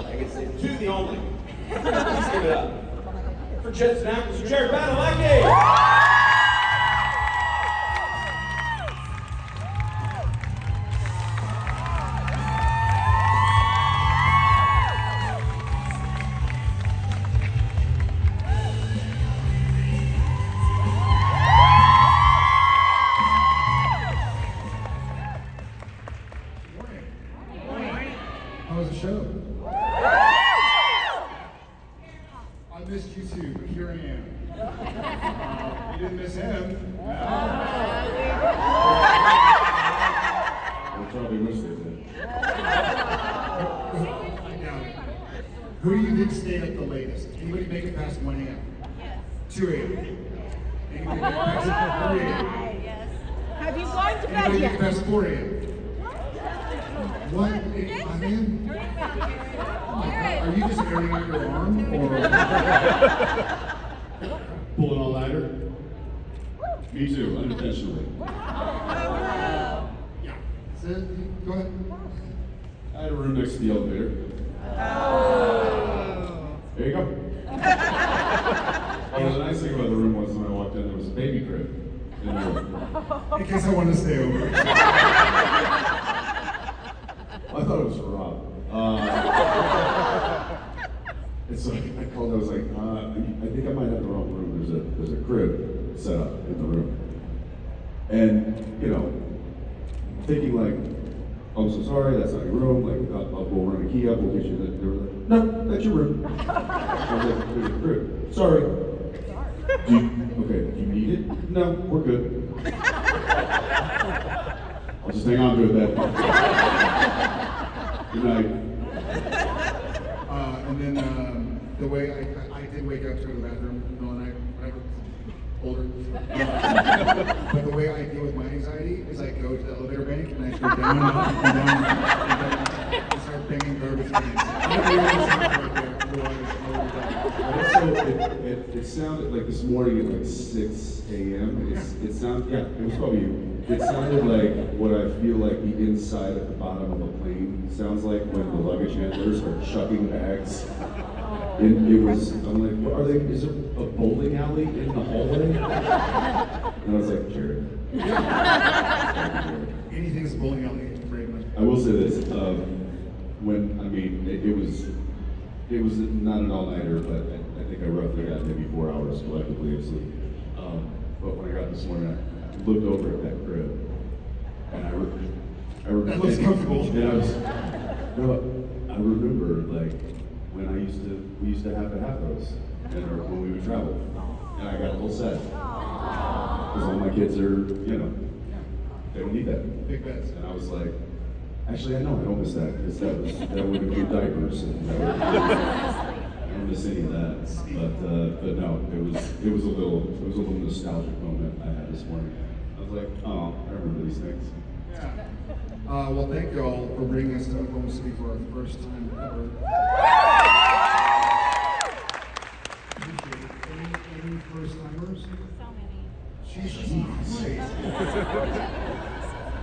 I can say two, the only. Let's give it up for Jensen Ackles Jared Padalecki. How was the show? I missed you too, but here I am. You didn't miss him. I probably wish they did. I doubt it. Who do you think stayed up the latest? Anybody make it past 1 a.m.? Yes. 2 a.m.? Anybody make it past 3 a.m.? Yes. Have you gone to bed Anybody make it yet? past 4 a.m.? What? I'm in? Oh my God. Are you just airing out your arm? Or Pulling all nighter? Me too, unintentionally. yeah. Go ahead. I had a room next to the elevator. There you go. Oh, the nice thing about the room was when I walked in, there was a baby crib in the room. In case I want to stay over. I thought it was for Rob. And so I called, I was like, I think I might have the wrong room. There's a crib set up in the room. And, you know, thinking like, I'm so sorry, that's not your room. Like, I'll go run a key up, we'll get you that. They were like, no, that's your room. I was like, there's a crib. Sorry. Do you need it? No, we're good. I'll just hang on to it then. Good night. And then the way I did wake up to go to the bathroom in the middle of the night, whatever, older. But the way I deal with my anxiety is I go to the elevator bank and I just go down and up and down and up and start banging garbage cans. It sounded like this morning at like 6 a.m. It sounded, yeah, it was probably you. It sounded like what I feel like the inside at the bottom of a plane sounds like when the luggage handlers are chucking bags. It was, I'm like, what are they, is there a bowling alley in the hallway? And I was like, Jared. Anything's bowling alley in Braveman. I will say this, it was not an all-nighter, but I think I roughly got maybe 4 hours collectively of sleep. But when I got this morning, I looked over at that crib, and I remember. That looks comfortable. And I remember like when we used to have those, when we would travel, and I got a whole set because all my kids are, you know, they don't need that. Big beds. And I was like, actually, I know I don't miss that because that would include diapers, and I don't miss any of that. But no, it was a little nostalgic moment I had this morning. I was like, oh, I remember these things. Yeah. Well, thank you all for bringing us to Oklahoma City for our first time ever. Appreciate it. Any first timers? So many. Jesus Christ.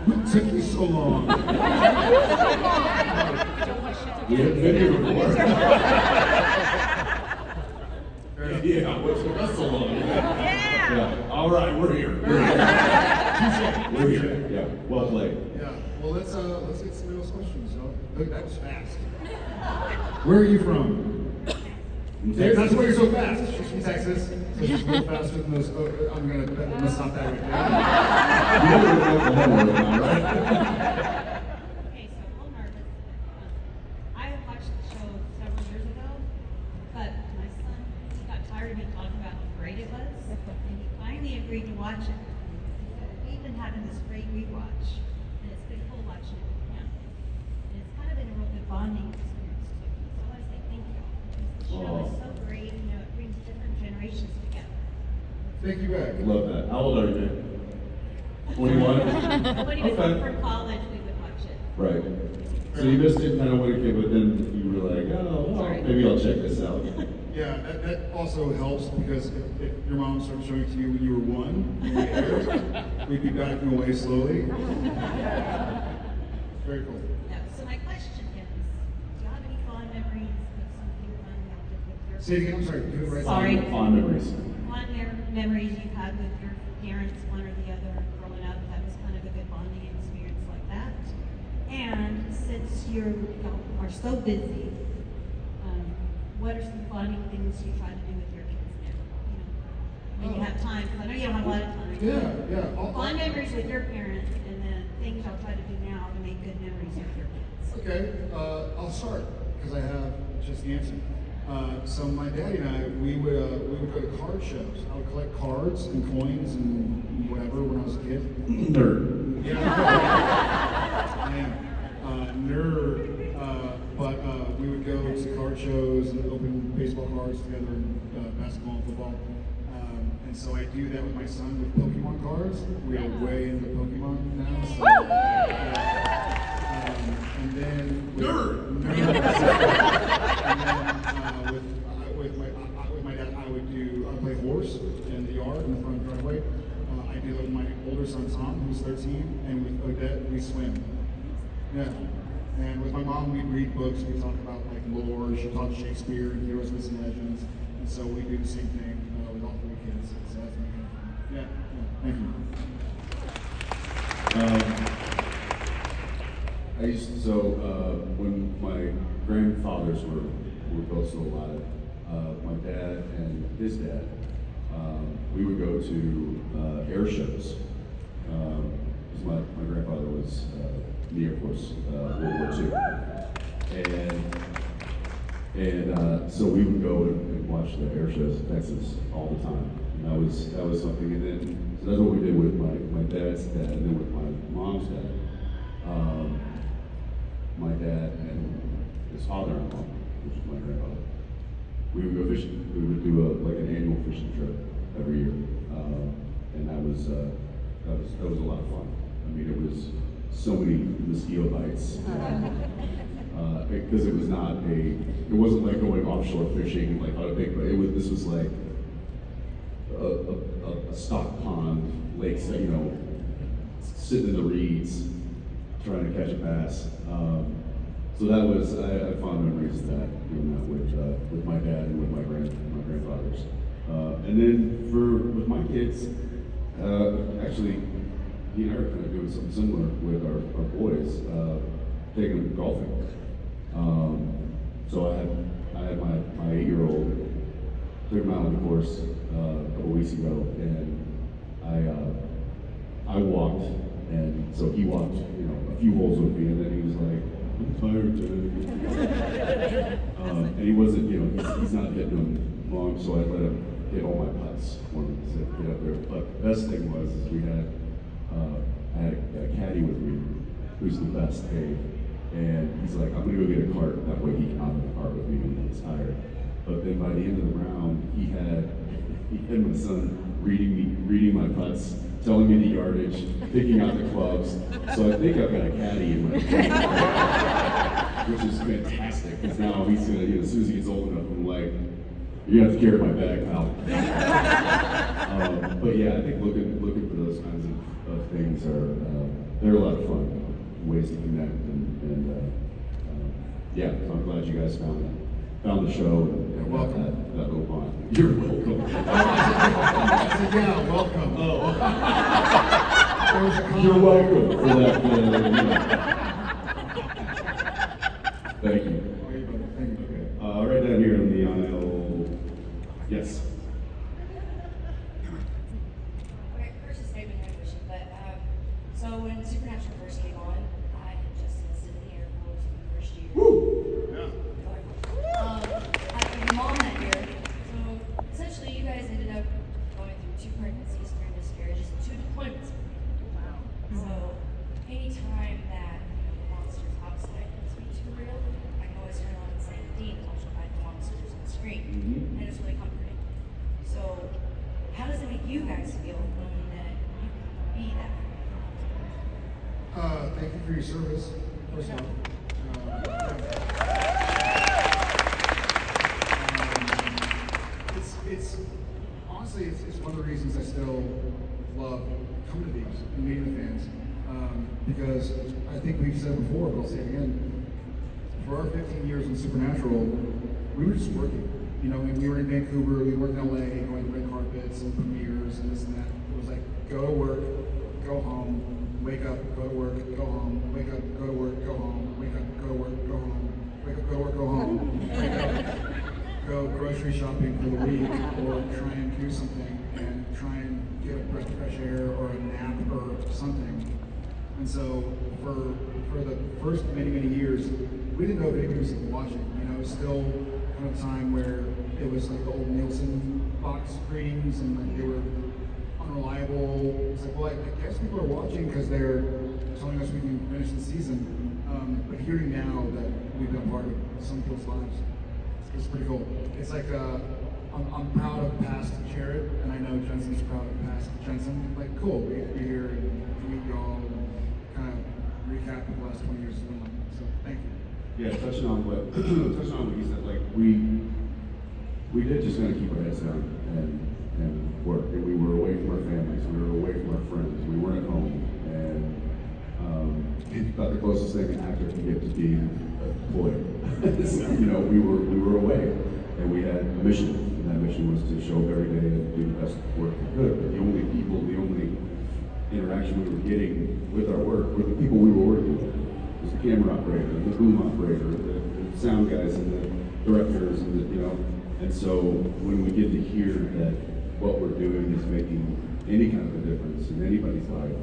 What took you so long? We haven't been here before. Yeah, what's the us so long? Yeah. All right, we're here. We're here. Yeah, well played. Yeah. Well, let's get some real questions. So that was fast. Where are you from? That's why you're so fast. She's from Texas. So she's a little faster than those. I'm gonna stop that right there. You know we're Oklahoma right now, right? Okay, so I'm a little nervous. I watched the show several years ago, but my son got tired of me talking about how great it was, and he finally agreed to watch it. So we've been having this great rewatch, and it's been cool watching it with him. And it's kind of been a real good bonding experience too. So I want to say thank you. The show is so great, you know, it brings different generations together. Thank you back. Love that. How old are you, man? 21? When he was Okay. home from college, we would watch it. Right. So you missed it kind of when it came, but then you were like, oh, well, maybe I'll check this out. Yeah, that also helps because if your mom started showing it to you when you were 1, when we aired, we'd be backing away slowly. Very cool. No, so my question is, do you have any fond memories Say it again, I'm sorry, do it right. Sorry. Fond memories. Fond memories you've had with your parents, one or the other, growing up, that was kind of a good bonding experience like that. And since y'all are so busy, what are some bonding things you try to do with your kids now? You know, when you have time, because I know you don't have a lot of time. Yeah. Fond memories with your parents, and then things y'all try to do now to make good memories with your kids. Okay, I'll start because I have just the answer. So my daddy and I, we would go to card shows. I would collect cards and coins and whatever when I was a kid. Nerd. Yeah, I am. Nerd. But we would go to card shows and open baseball cards together and basketball and football. And so I do that with my son with Pokemon cards. We are way into Pokemon now. So, and then Nerd. And then with my dad, I would play horse in the yard in the front driveway. I do that with my older son Tom, who's 13, and with Odette, we swim. Yeah. And with my mom, we read books. We talk about like lore. She taught Shakespeare and heroes, myths, and legends. And so we do the same thing with all three kids. So that's my kind of fun. Yeah. Thank you. When my grandfathers were both still alive, my dad and his dad, we would go to air shows. Because my grandfather was in the Air Force, World War II. And so we would go and watch the air shows in Texas all the time. And that was something. And then, so that's what we did with my dad's dad, and then with my mom's dad. My dad and his father-in-law, which is my grandfather, we would go fishing. We would do like an annual fishing trip every year, and that was a lot of fun. I mean, it was so many mosquito bites, because it wasn't like going offshore fishing like on a big, but this was like a stock pond, lakes, you know, sitting in the reeds, trying to catch a bass. So that was, I have fond memories of that, doing that with my dad and with my grandfathers. And then with my kids, actually, he and I are kind of doing something similar with our boys, taking them golfing. So I had my 8-year-old, took him out on the course a couple weeks ago, and I walked, and so he walked, you know, a few holes with me, and then he was like, "I'm tired, Dad." And he wasn't, you know, he's not hitting them long, so I let him hit all my putts for me to get up there. But the best thing was we had I had a caddy with me, who's the best, Dave, and he's like, "I'm gonna go get a cart, that way he can hop in the cart with me when he's tired." But then by the end of the round, he had my son reading my putts, telling me the yardage, picking out the clubs. So I think I've got a caddy in my which is fantastic, because now he's gonna, you know, as soon as he gets old enough, I'm like, "You're gonna have to carry my bag, pal." But yeah, I think looking for those kinds of things are they're a lot of fun, ways to connect, and yeah, so I'm glad you guys found the show and welcome. that little bond. You're welcome. I said, yeah, welcome. Oh, There was a comment. you're welcome for that. Thank you. Oh, you better. Thank you. Okay. Right down here in the aisle. Yes. Okay, first a statement I wish, but so when Supernatural first came on, I had just enlisted in the Air Force in the first year. Woo! Yeah. I had a mom that year, so essentially you guys ended up going through 2 pregnancies, 3 miscarriages, and 2 deployments. Wow. So anytime that the monsters outside gets me too real, I can always turn on and say, "Dean, watch the monsters on the screen," Mhm. and it's really comforting. So how does it make you guys feel knowing that you can be that? Thank you for your service, first off. It's honestly, it's one of the reasons I still love coming to these and meeting the fans, because I think we've said it before, but I'll say it again. For our 15 years in Supernatural, we were just working. You know, and we were in Vancouver, we were in LA, going to red carpets and premieres and this and that. It was like, go to work, go home, wake up, go to work, go home, wake up, go to work, go home, wake up, go to work, go home, wake up, go to work, go home, wake up, go grocery shopping for the week, or try and do something and try and get a breath of fresh air or a nap or something. And so for the first many years, we didn't know if anybody was even watching. You know, it was still kind of a time where it was like the old Nielsen box screens and like they were unreliable. It's like, well, I guess people are watching because they're telling us we can finish the season. But hearing now that we've been a part of some people's lives, it's pretty cool. It's like, I'm proud of past Jared, and I know Jensen's proud of past Jensen. Like, cool, we get to be here and meet y'all and kind of recap the last 20 years of like. So, thank you. Yeah, touching on what you said, like we did just kind of keep our heads down and work. And we were away from our families, we were away from our friends, we weren't at home, and about the closest thing an actor can get to being employed. You know, we were away, and we had a mission, and that mission was to show up every day and do the best work we could. But the only interaction we were getting with our work were the people we were working with. It was the camera operator, the boom operator, the sound guys, and the directors, and and so when we get to hear that what we're doing is making any kind of a difference in anybody's life,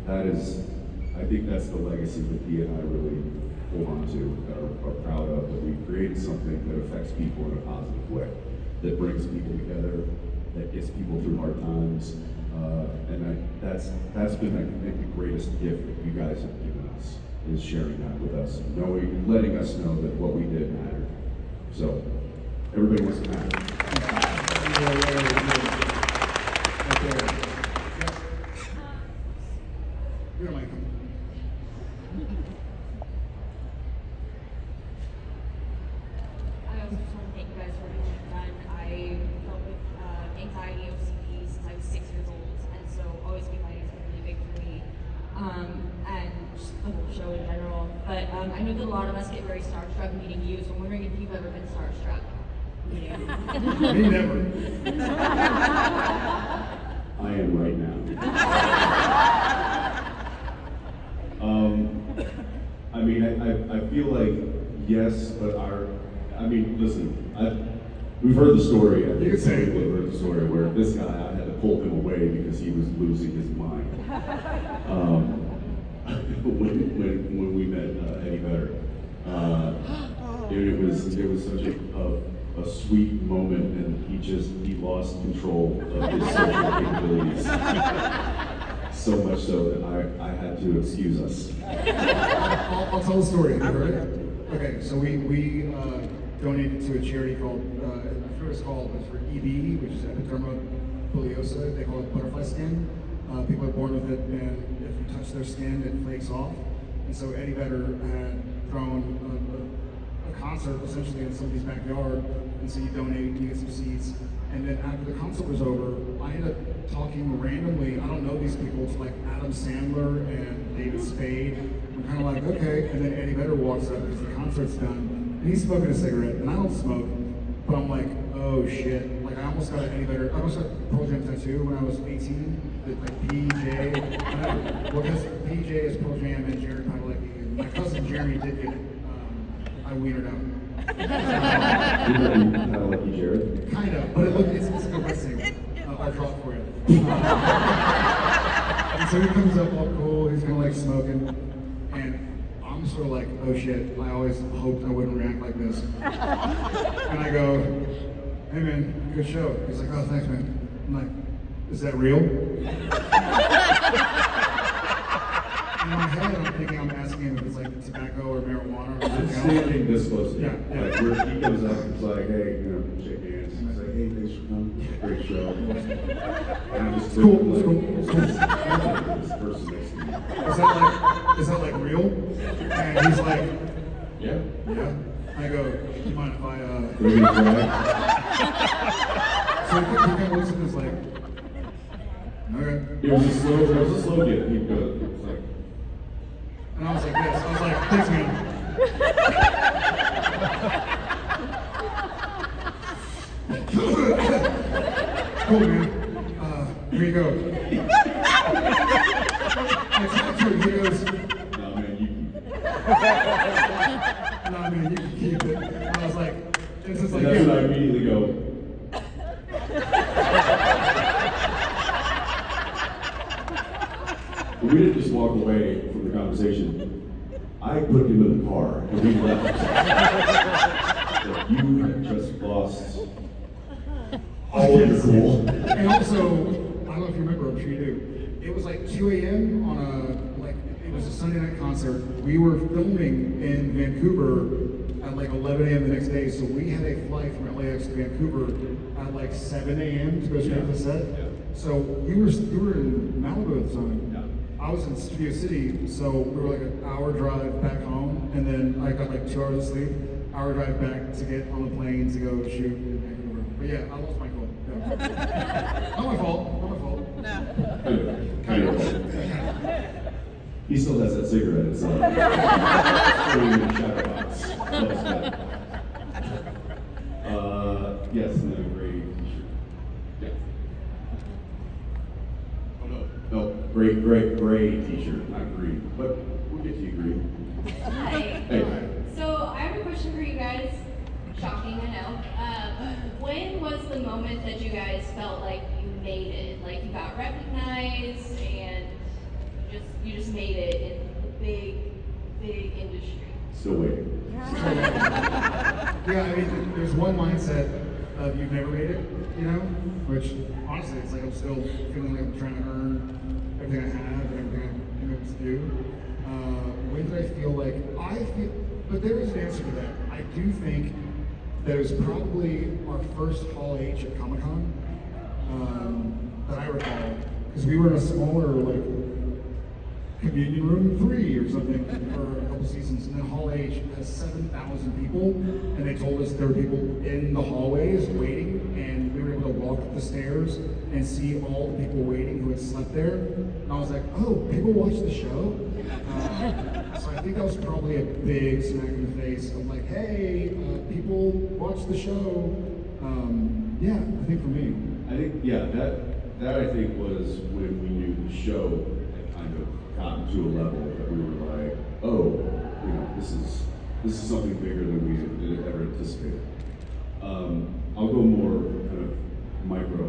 I think that's the legacy that he and I really hold on to, are proud of, that we created something that affects people in a positive way, that brings people together, that gets people through hard times, and that's been, I think, the greatest gift that you guys have given us, is sharing that with us, knowing, letting us know that what we did mattered. So, everybody wants to matter. You're like, I also just want to thank you guys for everything you've done. I dealt with anxiety, OCD since I was 6 years old, and so always be fighting has been really big for me, and just the whole show in general. But I know that a lot of us get very starstruck meeting you, so I'm wondering if you've ever been starstruck. me never. I am right now. I mean, I feel like yes, but listen, we've heard the story. I think some people have heard the story where this guy, I had to pull him away because he was losing his mind. When we met Eddie Vedder, it was such a sweet moment, and he lost control of his social capabilities. So much so that I had to excuse us. I'll tell the story. Have you heard it? Okay, so we donated to a charity called, I forget what it's called, but it's for EB, which is epidermobliosa. They call it butterfly skin. People are born with it, and if you touch their skin, it flakes off. And so Eddie Vedder had thrown a concert essentially in somebody's backyard, and so you donate, you get some seats. And then after the concert was over, I ended up talking randomly, I don't know these people, to like Adam Sandler and David Spade. I'm kind of like, okay. And then Eddie Vedder walks up because the concert's done, and he's smoking a cigarette, and I don't smoke, but I'm like, oh shit. Like I almost got an Eddie Vedder, I almost got a Pearl Jam tattoo when I was 18. Like PJ, well, because PJ is Pearl Jam and Jared Padalecki, and my cousin Jeremy did get it. I wienered out. Padalecki Jared? Kind of, but it's like a blessing. I'll draw it for you. And so he comes up all cool, he's gonna like smoking, and I'm sort of like, oh shit, I always hoped I wouldn't react like this. And I go, hey man, good show. He's like, oh thanks man. I'm like, is that real? In my head, I'm thinking I'm asking him if it's like tobacco or marijuana or I'm something else. standing this close to him. Yeah. Like where he comes up, it's like, hey, shake hands. He's like, hey, thanks for coming. Great show. And I'm just Cool, looking it's like, cool. this person next to me. Is that like real? And he's like, Yeah. yeah. I go, do you mind if I, Really drag? So he kind of looks at us like, okay. It was a slow get. He'd go, it was like, And I was like this. I was like, thanks, man. Cool, man. Here you go. I talked to him, he goes, No, man, you keep it. nah, man, you can keep it. And I was like, it's just like, And that's when I yeah. immediately go, we didn't just walk away from the conversation. I put him in the car and we left. That you have just lost all of your cool. And also, I don't know if you remember, I'm sure you do. It was like 2 a.m. on it was a Sunday night concert. We were filming in Vancouver at like 11 a.m. the next day. So we had a flight from LAX to Vancouver at like 7 a.m. to go straight to the set. Yeah. So you were in Malibu at the time. Yeah. I was in Studio City, so we were like an hour drive back home, and then I got like 2 hours of sleep. Hour drive back to get on the plane to go shoot in Vancouver. But yeah, I lost my cool. Yeah. Not my fault. Not my fault. Kind of. He still has that cigarette. It's still in the shadow box. Yes, and then a gray t-shirt. Yeah. Oh no. No, gray t-shirt, not green. But we'll get to you green. Hi. Hey. So I have a question for you guys. Shocking, I know. When was the moment that you guys felt like you made it? Like you got recognized and you just made it in the big industry? Still waiting. Yeah, I mean, there's one mindset of you've never made it, you know? Which, honestly, it's like I'm still feeling like I'm trying to earn everything I have and everything I'm able to do. When did I feel like, but there is an answer to that. I do think that it was probably our first Hall H at Comic-Con, that I recall. Because we were in a smaller, like, Communion Room 3 or something for a couple seasons, and then Hall H has 7,000 people, and they told us there were people in the hallways waiting, and we were able to walk up the stairs and see all the people waiting who had slept there. And I was like, oh, people watch the show? So I think that was probably a big smack in the face of like, hey, people watch the show. Yeah, I think for me. I think, yeah, that I think was when we knew the show had kind of gotten to a level that we were like, oh, you know, this is something bigger than we had ever anticipated. I'll go more kind of micro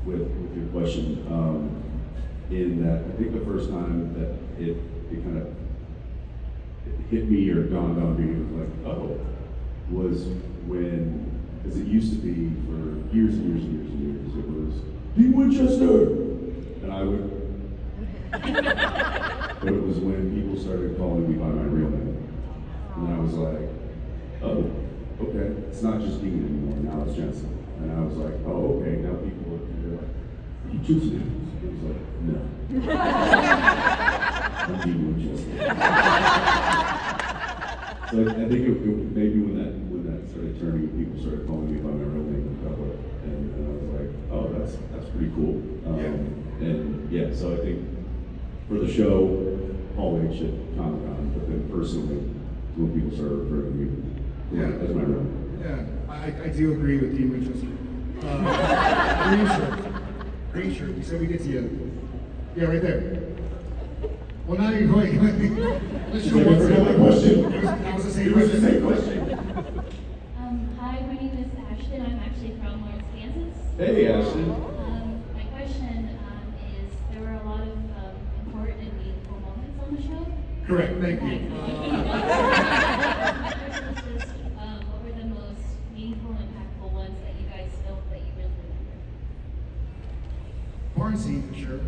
with your question, in that I think the first time that it kind of hit me or dawned on me, it was like, oh, was when, because it used to be for years and years and years and years, it was, Dean Winchester! And I would, but it was when people started calling me by my real name. And I was like, oh, okay, it's not just Dean anymore, now it's Jensen. And I was like, oh, okay, now people are like, you choose names? It was like, no. I'm Dean Winchester. So I think it maybe when that started turning, people started calling me by my real name in public, and I was like, oh, that's pretty cool. And yeah, so I think for the show, Hall H at Comic-Con, but then personally, when people started referring to me as my real name. Yeah, I do agree with Dean Winchester. Green shirt. You said we get to you. Yeah, right there. Well, now you're going. Let's show I forgot my question. That was the same It was the question. same question. Hi, my name is Ashton. I'm actually from Lawrence, Kansas. Hey, Ashton. My question is, there were a lot of important and meaningful moments on the show. Correct, thank you. My question is just, what were the most meaningful and impactful ones that you guys filmed that you really remember? Barn scene for sure.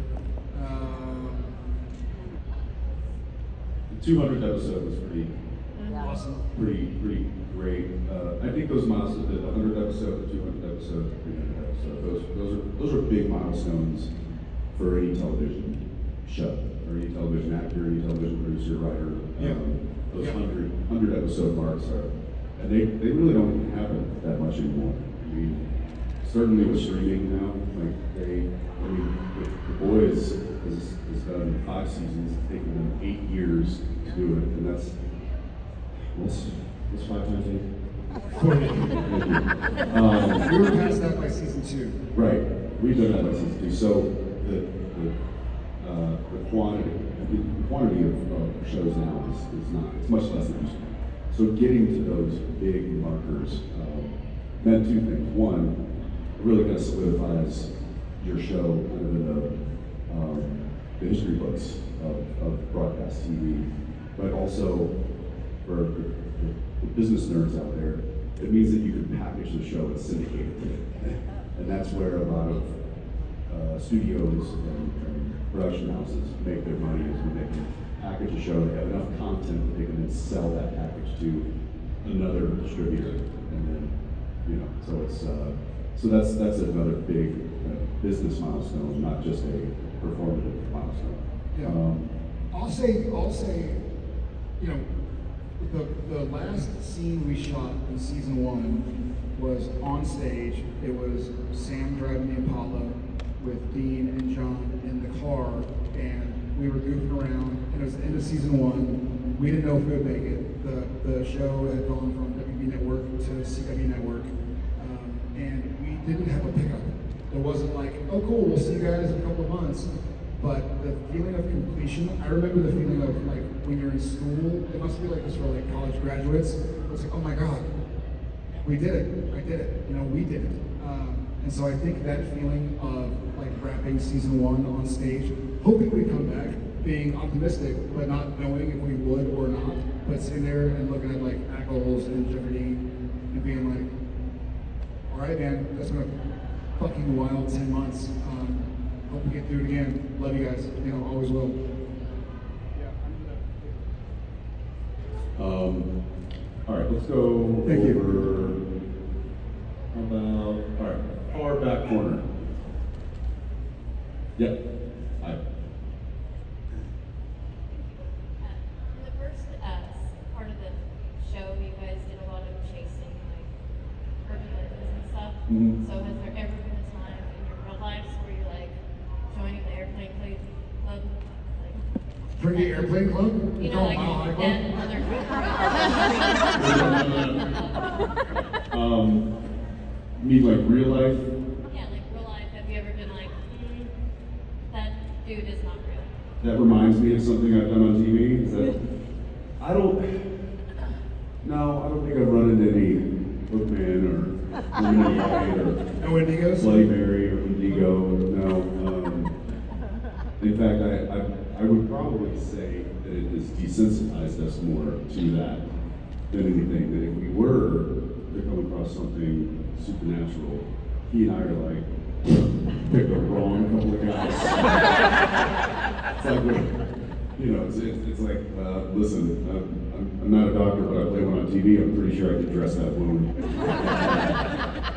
The 200th episode was pretty Awesome. pretty great. I think those milestones, the 100th episode, the 200th episode, the 300th episode, those are big milestones for any television show, or any television actor, any television producer, writer. Yeah. Those Yeah. 100 episode marks are, and they really don't happen that much anymore. I mean, certainly with streaming now, like the Boys has done 5 seasons, it's taken them 8 years to do it, and that's 5 times 8. We were past that by season 2. Right. we've done that by season 2. So the quantity of shows now is not, it's much less than it used to be. So getting to those big markers meant two things. One, it really kind of solidifies your show kind of in the history books of broadcast TV, but also for the business nerds out there, it means that you can package the show and syndicate it. And that's where a lot of studios and production houses make their money, is when they can package a show, they have enough content that they can then sell that package to another distributor, and then, you know, so it's so that's another big business milestone, not just a performative milestone. Yeah. I'll say, you know, the last scene we shot in season 1 was on stage. It was Sam driving the Impala with Dean and John in the car, and we were goofing around, and it was the end of season 1. We didn't know if we would make it. The show had gone from WB Network to CW Network, and we didn't have a pickup. There wasn't like, oh cool, we'll see you guys in a couple of months. But the feeling of completion, I remember the feeling of like when you're in school, it must be like this for like college graduates. It's like, oh my God, we did it, I did it, you know, we did it. And so I think that feeling of like wrapping season 1 on stage, hoping we come back, being optimistic, but not knowing if we would or not, but sitting there and looking at like Ackles and Jeopardy and being like, all right, man, that's been a fucking wild 10 months. Hope we get through it again. Love you guys. You know, always will. All right, let's go Thank you. over. How about, all right, far back corner. Yep. Hi. In the first part of the show, you guys did a lot of chasing, like, urban legends and stuff. Mhm. So has there ever been a time in your real lives where you're like joining the airplane club? Like, Join the airplane club? you know, like Mile High Club? 10 other You mean like real life? Yeah, like real life. Have you ever been like, that dude is not real? That reminds me of something I've done on TV. Is that I don't think I've run into any Bookman or Lemonade White or No Indigos? Bloody Mary or Indigo. No. In fact, I would probably say that it has desensitized us more to that than anything. That if we were to come across something supernatural, he and I are like, pick the wrong couple of guys. It's like, you know, it's like, listen, I'm not a doctor, but I play one on TV. I'm pretty sure I could dress that wound.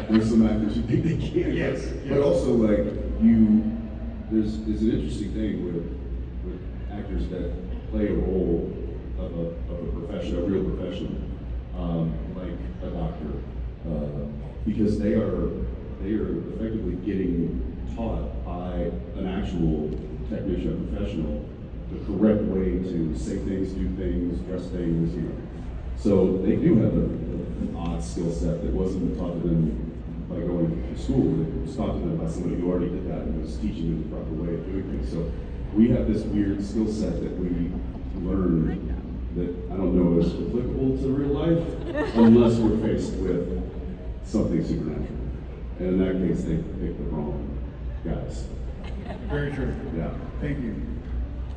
There's some actors who think they can. Yes. But also, like, there's an interesting thing with actors that play a role of a profession, a real profession, like a doctor, because they are effectively getting taught by an actual technician, professional, the correct way to say things, do things, dress things, you know. So they do have an odd skill set that wasn't taught to them by going to school. It was taught to them by somebody who already did that and was teaching them the proper way of doing things. So we have this weird skill set that we learn that I don't know is applicable to real life unless we're faced with something supernatural. And in that case, they pick the wrong guys. Very true. Yeah. Thank you.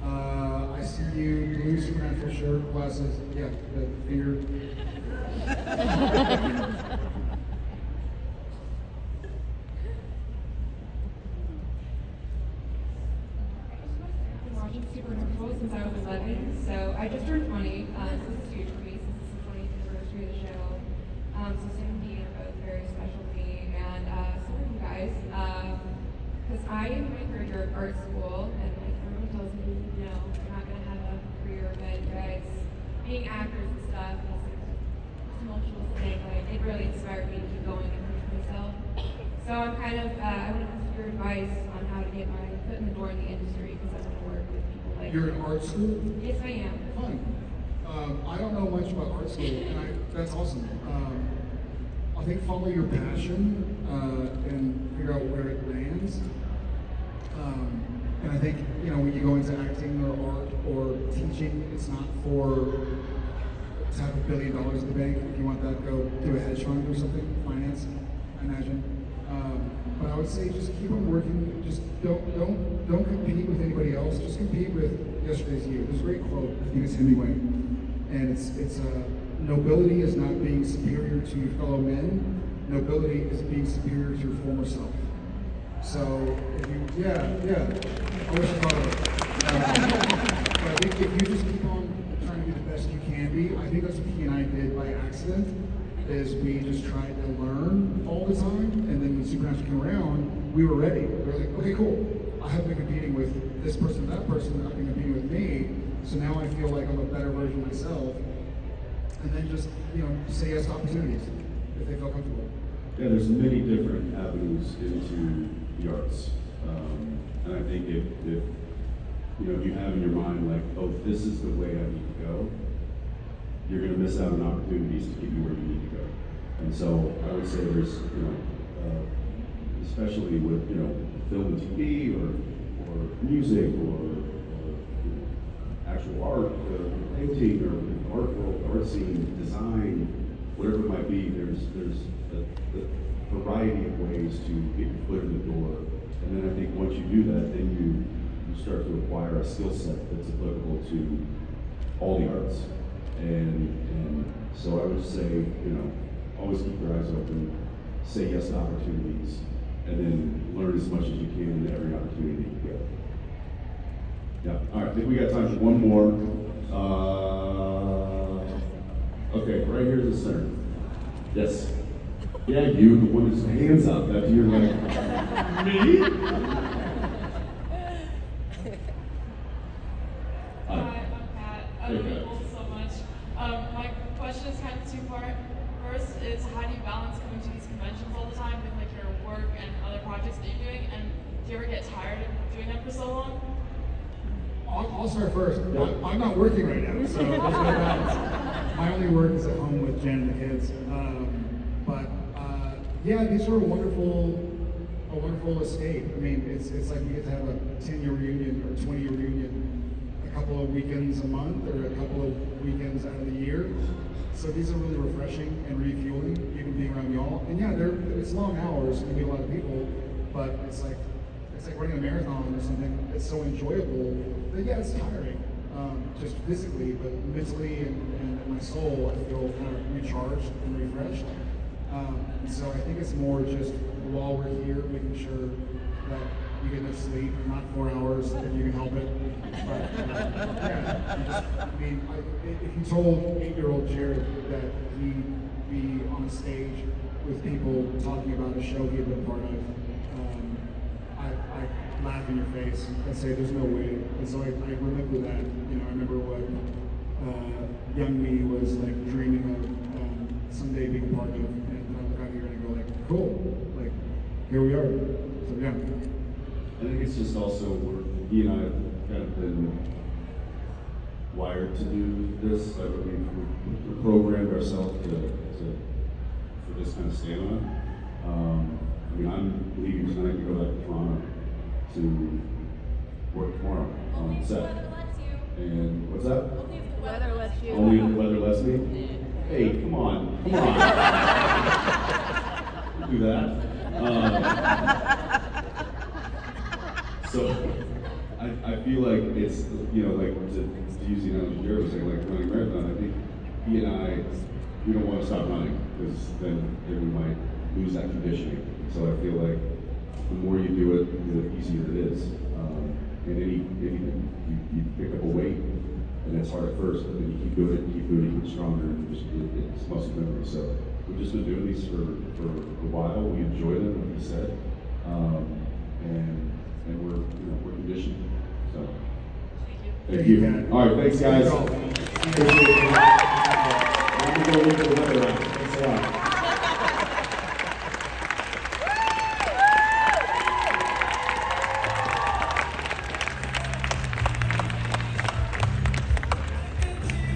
I see you, blue supernatural shirt, glasses, yeah, the finger. I've been watching Supernatural since I was 11, so I just turned 20. So this is huge for me since it's the 20th anniversary of the show. So Sam and Dean are both very special to me, and some of you guys, because I am in my third year of art school, and like everyone tells me, you know, you're not going to have a career, but you guys, being actors and stuff, it's like a tumultuous thing, but it really inspired me to keep going and push myself. So I'm kind of, I want to ask your advice on how to get my foot in the door in the industry, because I want to work with people like You're in art school? Yes, I am. Fun. I don't know much about art school, and that's awesome. I think follow your passion and figure out where it lands. And I think, you know, when you go into acting or art or teaching, it's not for to have $1 billion in the bank. If you want that, go do a hedge fund or something, finance, I imagine. But I would say just keep on working. Just don't compete with anybody else. Just compete with yesterday's you. There's a great quote. I think it's Hemingway, and it's nobility is not being superior to your fellow men. Nobility is being superior to your former self. So if you, I wish I thought of it. But I think if you just keep on trying to be the best you can be, I think that's what he and I did by accident. Is we just tried to learn all the time, and then when Supernatural came around, we were ready. We were like, okay, cool. I have been competing with this person, that person, I've been competing with me, so now I feel like I'm a better version of myself. And then just, you know, say yes to opportunities if they feel comfortable. Yeah, there's many different avenues into the arts, and I think if you know, if you have in your mind like, oh, this is the way I need to go, you're going to miss out on opportunities to get you where you need to go. And so I would say there's, you know, especially with, you know, film and TV or music or you know, actual art, painting or art world, art scene, design, whatever it might be, there's a variety of ways to get your foot in the door. And then I think once you do that, then you start to acquire a skill set that's applicable to all the arts. And so I would say, you know, always keep your eyes open, say yes to opportunities, and then learn as much as you can in every opportunity you get. Yeah, all right, I think we got time for one more. Okay, right here in the center. Yes. Yeah, you, the one that's hands up, that you're like, me? Hi, I'm Kat. I love you both so much. My question is kind of two-part. First is, how do you balance coming to these conventions all the time with like your work and other projects that you're doing? And do you ever get tired of doing them for so long? I'll start first. I'm not working right now, so there's no balance. My only work is at home with Jen and the kids. Yeah, these are a wonderful escape. I mean, it's like we get to have a 10-year reunion or 20-year reunion a couple of weekends a month or a couple of weekends out of the year. So these are really refreshing and refueling, even being around y'all. And yeah, it's long hours, and meet a lot of people, but it's like running a marathon or something. It's so enjoyable. But yeah, it's tiring, just physically, but mentally and my soul, I feel kind of recharged and refreshed. So I think it's more just while we're here, making sure that you get enough sleep, not 4 hours if you can help it. But if you told 8-year-old Jared that he'd be on a stage with people talking about a show he'd been a part of, I'd laugh in your face. I'd say there's no way. And so I remember that. You know, I remember what young me was like dreaming of someday being a part of. And I look out here and I go like, cool, like here we are. So yeah. I think it's just also he and I have kind of been wired to do this. Like, I mean, we programmed ourselves for this kind of stamina. I mean, I'm leaving tonight to go back to Toronto to work tomorrow on set. And what's that? Only if the weather lets you. Only if the weather lets me? Hey, come on. Don't do that. So I feel like it's, you know, like to use the analogy Jared was saying, like running a marathon, I think he and I, we don't want to stop running because then we might lose that conditioning. So I feel like the more you do it, the easier it is. And anything, you pick up a weight, and it's hard at first, but then you keep doing it, you get stronger, and it's muscle memory. So we've just been doing these for a while. We enjoy them, like you said, and we're conditioned. So thank you. All right, thanks guys. Appreciate it.